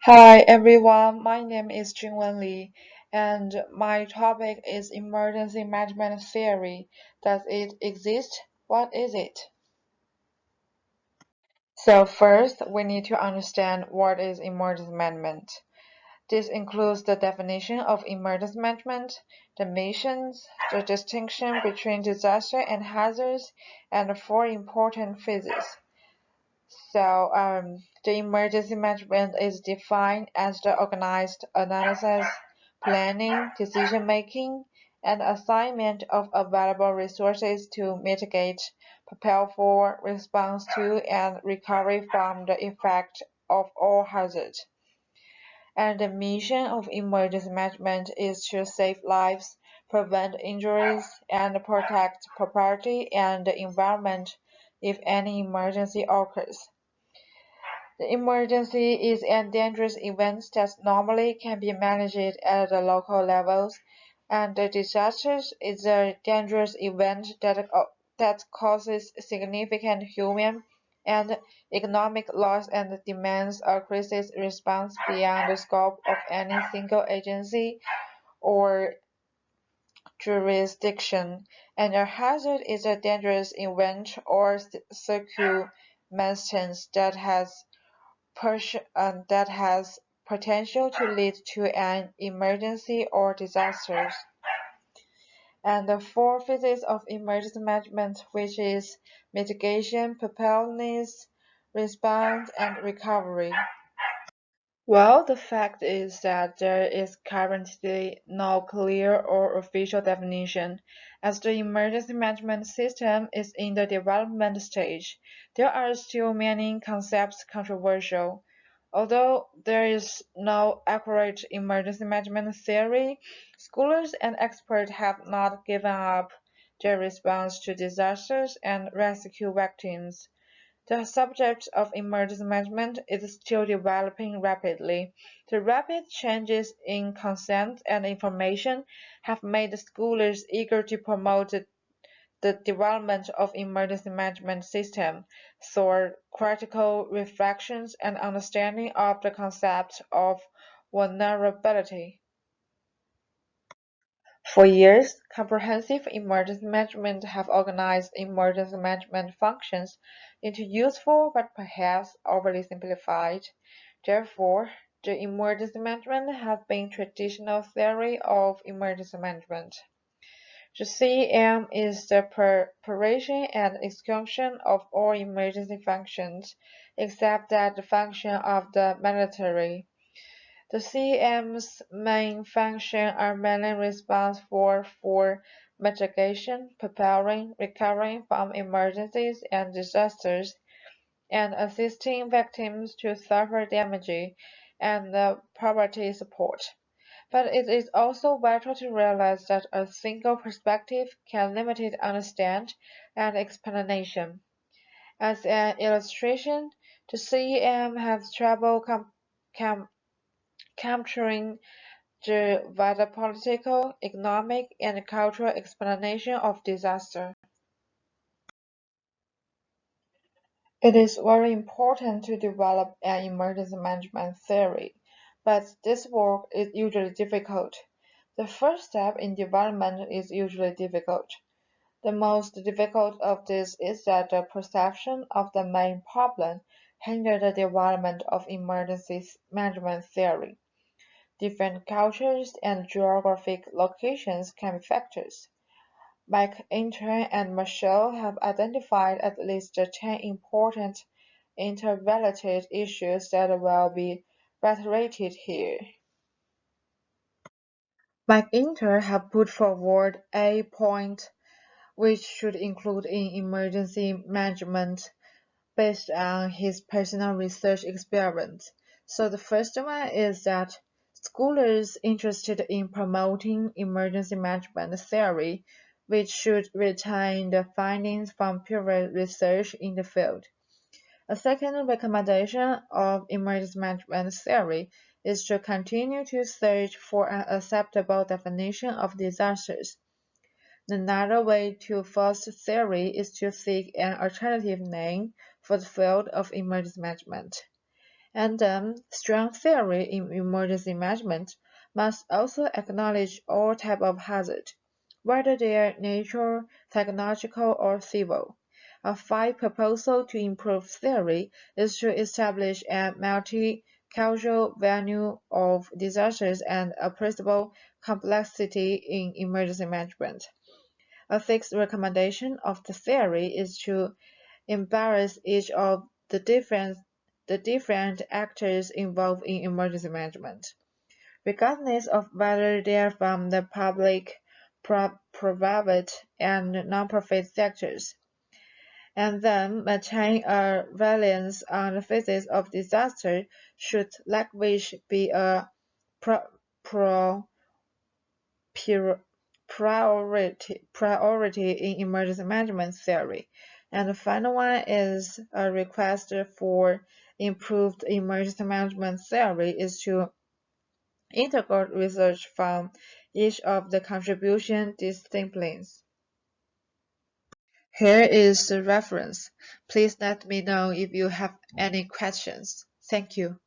Hi everyone, my name is JingwenLi, and my topic is emergency management theory. Does it exist? What is it? So first, we need to understand what is emergency management. This includes the definition of emergency management, the missions, the distinction between disaster and hazards, and the four important phases. The emergency management is defined as the organized analysis, planning, decision-making, and assignment of available resources to mitigate, prepare for, respond to, and recover from the effect of all hazards. And the mission of emergency management is to save lives, prevent injuries, and protect property and the environment if any emergency occurs. The emergency is a dangerous event that normally can be managed at the local levels, and the disaster is a dangerous event that causes significant human and economic loss and demands a crisis response beyond the scope of any single agency or jurisdiction. And a hazard is a dangerous event or circumstance that has potential to lead to an emergency or disasters. And the four phases of emergency management, which is mitigation, preparedness, response, and recovery. Well, the fact is that there is currently no clear or official definition. As the emergency management system is in the development stage, there are still many concepts controversial. Although there is no accurate emergency management theory, scholars and experts have not given up their response to disasters and rescue victims. The subject of emergency management is still developing rapidly. The rapid changes in consent and information have made scholars eager to promote the development of emergency management system through critical reflections and understanding of the concept of vulnerability. For years, comprehensive emergency management have organized emergency management functions into useful but perhaps overly simplified. Therefore, the emergency management have been traditional theory of emergency management. The CEM is the preparation and execution of all emergency functions, except that the function of the military. The CM's main functions are mainly responsible for mitigation, preparing, recovering from emergencies and disasters, and assisting victims to suffer damage and poverty support. But it is also vital to realize that a single perspective can limit understanding and explanation. As an illustration, the CEM has trouble com- capturing the wider political, economic, and cultural explanation of disaster. It is very important to develop an emergency management theory, but this work is usually difficult. The first step in development is usually difficult. The most difficult of this is that the perception of the main problem hinders the development of emergency management theory. Different cultures and geographic locations can be factors. McIntyre and Marshall have identified at least 10 important interrelated issues that will be reiterated here. McIntyre have put forward a point which should include in emergency management based on his personal research experience. So the first one is that scholars interested in promoting emergency management theory, which should retain the findings from previous research in the field. A second recommendation of emergency management theory is to continue to search for an acceptable definition of disasters. Another way to foster theory is to seek an alternative name for the field of emergency management. And strong theory in emergency management must also acknowledge all types of hazard, whether they are natural, technological, or civil. A five proposal to improve theory is to establish a multi-causal venue of disasters and appreciable complexity in emergency management. A sixth recommendation of the theory is to embrace each of the different actors involved in emergency management, regardless of whether they are from the public, private, and nonprofit sectors, and then maintain a reliance on the phases of disaster should language be a pro, pro, priority in emergency management theory. And the final one is a request for improved emergency management theory is to integrate research from each of the contribution disciplines. Here is the reference. Please let me know if you have any questions. Thank you.